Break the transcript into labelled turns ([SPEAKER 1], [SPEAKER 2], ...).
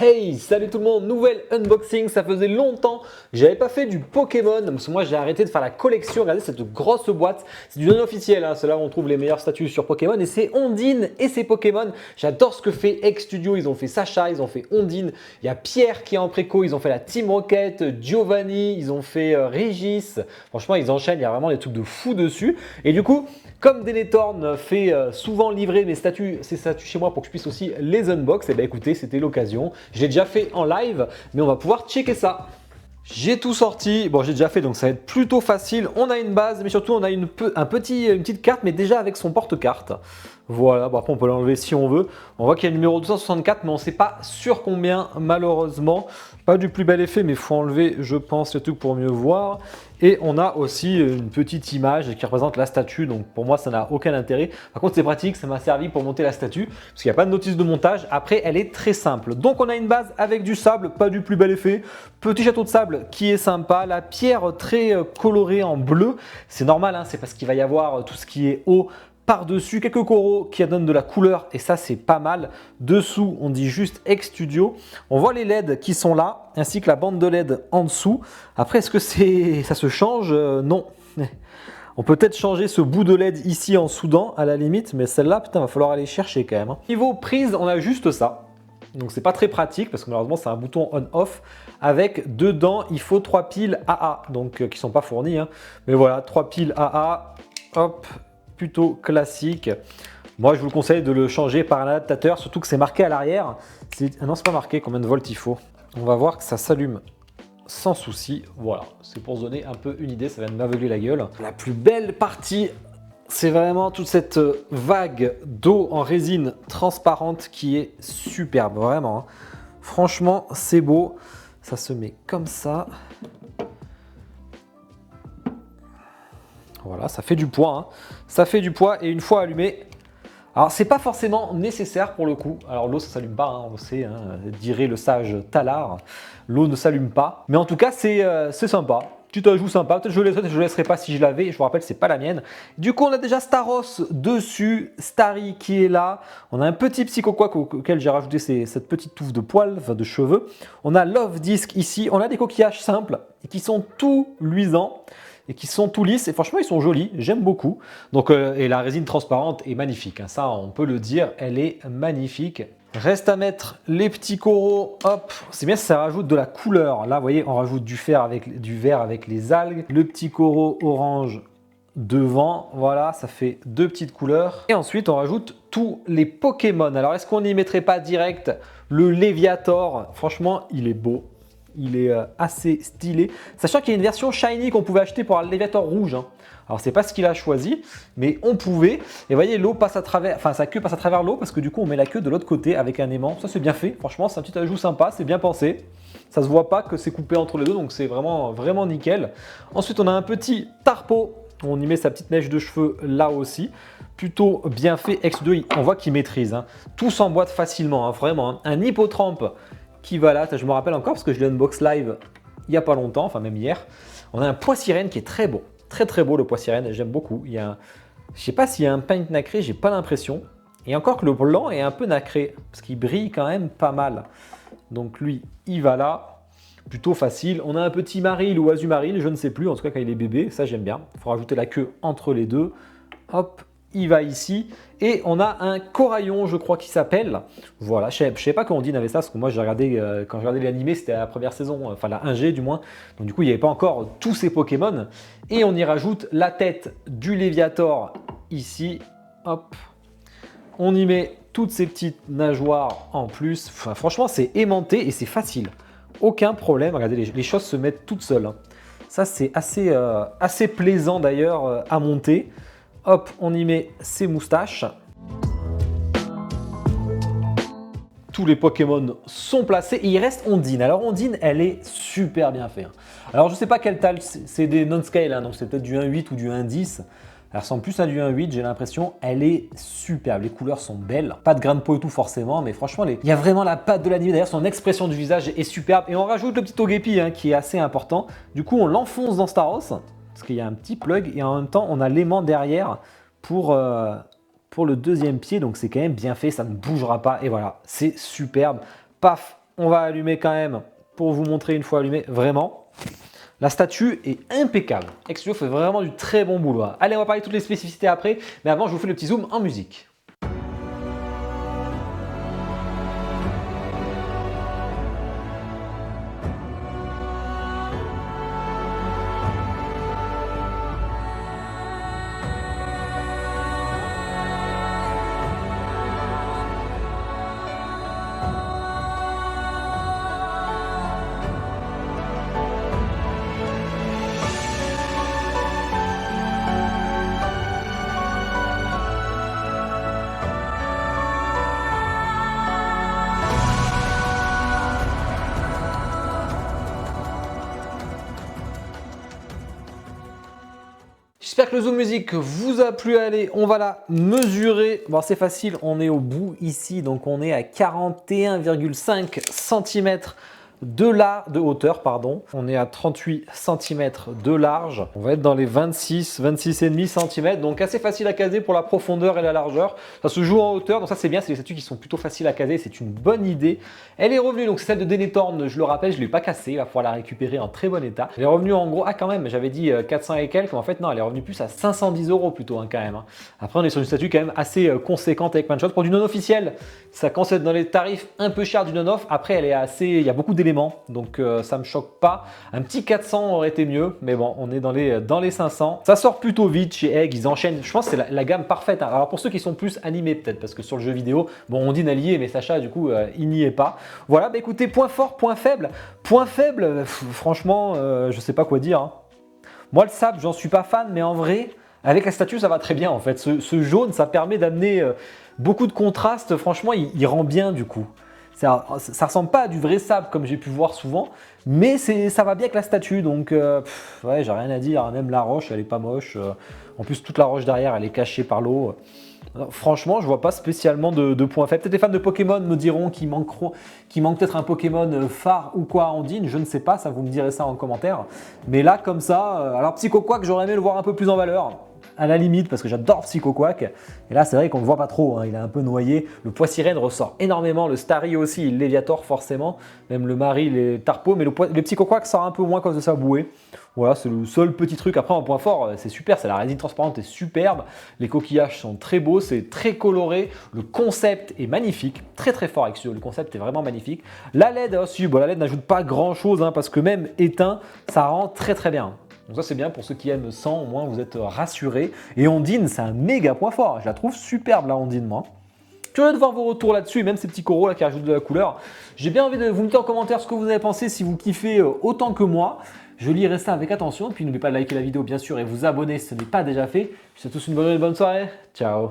[SPEAKER 1] Hey, salut tout le monde, nouvel unboxing, ça faisait longtemps que j'avais pas fait du Pokémon, parce que moi j'ai arrêté de faire la collection, regardez cette grosse boîte, c'est du non officiel, c'est là où on trouve les meilleurs statuts sur Pokémon et c'est Ondine et ses Pokémon, j'adore ce que fait X Studio, ils ont fait Sacha, ils ont fait Ondine, il y a Pierre qui est en préco, ils ont fait la Team Rocket, Giovanni, ils ont fait Régis, franchement ils enchaînent, il y a vraiment des trucs de fou dessus et du coup, comme Denethorn fait souvent livrer ses statuts chez moi pour que je puisse aussi les unbox, et bien écoutez, c'était l'occasion. Je l'ai déjà fait en live, mais on va pouvoir checker ça. J'ai tout sorti, bon j'ai déjà fait donc ça va être plutôt facile. On a une base, mais surtout on a une petite carte, mais déjà avec son porte-carte. Voilà, bon, après on peut l'enlever si on veut. On voit qu'il y a le numéro 264, mais on ne sait pas sur combien malheureusement. Pas du plus bel effet, mais il faut enlever, je pense, le truc pour mieux voir. Et on a aussi une petite image qui représente la statue, donc pour moi ça n'a aucun intérêt. Par contre c'est pratique, ça m'a servi pour monter la statue, parce qu'il n'y a pas de notice de montage. Après elle est très simple. Donc on a une base avec du sable, pas du plus bel effet. Petit château de sable qui est sympa, la pierre très colorée en bleu. C'est normal, c'est parce qu'il va y avoir tout ce qui est eau par-dessus, quelques coraux qui donnent de la couleur et ça c'est pas mal. Dessous on dit juste X Studio. On voit les LED qui sont là ainsi que la bande de LED en dessous. Après est-ce que ça se change? Non. On peut peut-être changer ce bout de LED ici en soudant à la limite, mais celle-là putain va falloir aller chercher quand même. Niveau prise on a juste ça. Donc c'est pas très pratique parce que malheureusement c'est un bouton on-off avec dedans il faut 3 piles AA donc qui sont pas fournies mais voilà 3 piles AA hop, plutôt classique. Moi je vous le conseille de le changer par un adaptateur, surtout que c'est marqué à l'arrière. Ah non c'est pas marqué combien de volts il faut. On va voir que ça s'allume sans souci. Voilà, c'est pour se donner un peu une idée, ça va m'aveugler la gueule. La plus belle partie, c'est vraiment toute cette vague d'eau en résine transparente qui est superbe, vraiment. Franchement, c'est beau. Ça se met comme ça. Voilà, ça fait du poids. Ça fait du poids et une fois allumé, alors c'est pas forcément nécessaire pour le coup. Alors l'eau ça s'allume pas, on le sait, dirait le sage Talar. L'eau ne s'allume pas. Mais en tout cas, c'est sympa. Petit ajout sympa, peut-être je le laisserai pas si je l'avais, je vous rappelle c'est pas la mienne. Du coup on a déjà Staros dessus, Starry qui est là, on a un petit Psychoquack auquel j'ai rajouté cette petite touffe de poils, enfin de cheveux. On a Love Disc ici, on a des coquillages simples et qui sont tout luisants et qui sont tout lisses et franchement ils sont jolis, j'aime beaucoup. Donc et la résine transparente est magnifique, ça on peut le dire, elle est magnifique. Reste à mettre les petits coraux, hop, c'est bien ça rajoute de la couleur. Là vous voyez on rajoute du vert avec les algues, le petit coraux orange devant, voilà ça fait deux petites couleurs. Et ensuite on rajoute tous les Pokémon. Alors est-ce qu'on n'y mettrait pas direct le Léviator? Franchement il est beau. Il est assez stylé, sachant qu'il y a une version shiny qu'on pouvait acheter pour un Léviator rouge. Alors c'est pas ce qu'il a choisi, mais on pouvait. Et vous voyez, l'eau passe à travers, enfin sa queue passe à travers l'eau parce que du coup on met la queue de l'autre côté avec un aimant. Ça c'est bien fait, franchement c'est un petit ajout sympa, c'est bien pensé. Ça se voit pas que c'est coupé entre les deux, donc c'est vraiment nickel. Ensuite on a un petit Tarpo, on y met sa petite mèche de cheveux là aussi. Plutôt bien fait, X2, on voit qu'il maîtrise. Tout s'emboîte facilement, vraiment. Un hippotrampe qui va là, je me rappelle encore parce que je l'ai unbox live il n'y a pas longtemps, enfin même hier. On a un pois sirène qui est très beau, très beau le pois sirène, j'aime beaucoup. Je ne sais pas s'il y a un paint nacré, j'ai pas l'impression. Et encore que le blanc est un peu nacré, parce qu'il brille quand même pas mal. Donc lui, il va là, plutôt facile. On a un petit maril ou azumaril, je ne sais plus, en tout cas quand il est bébé, ça j'aime bien. Il faut rajouter la queue entre les deux. Hop, il va ici et on a un coraillon je crois qui s'appelle, voilà, je sais pas comment on dit avait ça parce que moi j'ai regardé quand j'ai regardé l'animé c'était la première saison, enfin la 1G du moins, donc du coup il n'y avait pas encore tous ces Pokémon et on y rajoute la tête du Léviator ici, hop, on y met toutes ces petites nageoires en plus, enfin, franchement c'est aimanté et c'est facile, aucun problème, regardez les choses se mettent toutes seules, ça c'est assez plaisant d'ailleurs à monter. Hop, on y met ses moustaches. Tous les Pokémon sont placés et il reste Ondine. Alors Ondine, elle est super bien faite. Alors je ne sais pas quelle taille, c'est des non-scale, donc c'est peut-être du 1.8 ou du 1.10. Elle ressemble plus à du 1.8, j'ai l'impression. Elle est superbe, les couleurs sont belles. Pas de grain de peau et tout forcément, mais franchement, il y a vraiment la patte de l'anime. D'ailleurs, son expression du visage est superbe. Et on rajoute le petit Togepi qui est assez important. Du coup, on l'enfonce dans Staros. Parce qu'il y a un petit plug et en même temps on a l'aimant derrière pour le deuxième pied, donc c'est quand même bien fait, ça ne bougera pas et voilà, c'est superbe. Paf, on va allumer quand même pour vous montrer une fois allumé, vraiment. La statue est impeccable. X-Studio fait vraiment du très bon boulot. Allez, on va parler de toutes les spécificités après, mais avant, je vous fais le petit zoom en musique. J'espère que le zoom musique vous a plu. Allez, on va la mesurer. Bon, c'est facile, on est au bout ici, donc on est à 41,5 cm de hauteur, pardon. On est à 38 cm de large. On va être dans les 26,5 cm, donc assez facile à caser pour la profondeur et la largeur. Ça se joue en hauteur, donc ça c'est bien, c'est des statues qui sont plutôt faciles à caser, c'est une bonne idée. Elle est revenue, donc c'est celle de Denethor, je le rappelle, je ne l'ai pas cassée, il va falloir la récupérer en très bon état. Elle est revenue en gros, quand même, j'avais dit 400 et quelques, mais en fait non, elle est revenue plus à 510 € plutôt quand même. Après on est sur une statue quand même assez conséquente avec plein de choses. Pour du non officiel, ça commence à être dans les tarifs un peu chers du non off. Après elle est assez, il y a beaucoup d'éléments. Donc ça me choque pas. Un petit 400 aurait été mieux, mais bon, on est dans les 500. Ça sort plutôt vite chez Egg, ils enchaînent. Je pense que c'est la gamme parfaite. Alors pour ceux qui sont plus animés peut-être, parce que sur le jeu vidéo, bon, on dit Nallier, mais Sacha, du coup, il n'y est pas. Voilà, bah écoutez, point fort, point faible. Point faible, franchement, je sais pas quoi dire. Hein. Moi, le sable, j'en suis pas fan, mais en vrai, avec la statue, ça va très bien en fait. Ce jaune, ça permet d'amener beaucoup de contraste. Franchement, il rend bien du coup. Ça ressemble pas à du vrai sable comme j'ai pu voir souvent, mais ça va bien avec la statue, donc ouais, j'ai rien à dire. Même la roche, elle est pas moche. En plus, toute la roche derrière, elle est cachée par l'eau. Franchement, je vois pas spécialement de points faibles. Peut-être les fans de Pokémon me diront qu'il manque peut-être un Pokémon phare ou quoi à Ondine, je ne sais pas, ça vous me direz ça en commentaire. Mais là, comme ça, alors Psycho Quack, j'aurais aimé le voir un peu plus en valeur. À la limite, parce que j'adore Psycho Quack. Et là, c'est vrai qu'on ne le voit pas trop, hein, il est un peu noyé. Le Poissirène ressort énormément, le Starry aussi, le Léviator forcément, même le Mari, les Tarpeaux, mais le Psycho Quack sort un peu moins à cause de sa bouée. Voilà, c'est le seul petit truc. Après, en point fort, c'est super, c'est la résine transparente est superbe. Les coquillages sont très beaux, c'est très coloré. Le concept est magnifique, très très fort avec ce. Le concept est vraiment magnifique. La LED aussi, bon, la LED n'ajoute pas grand chose, hein, parce que même éteint, ça rend très très bien. Donc ça c'est bien pour ceux qui aiment sans, au moins vous êtes rassurés. Et Ondine, c'est un méga point fort. Je la trouve superbe la Ondine, moi. Curieux de voir vos retours là-dessus et même ces petits coraux là qui rajoutent de la couleur. J'ai bien envie de vous mettre en commentaire ce que vous avez pensé, si vous kiffez autant que moi. Je lirai ça avec attention. Puis n'oubliez pas de liker la vidéo bien sûr et vous abonner si ce n'est pas déjà fait. Je vous souhaite tous une bonne soirée. Ciao.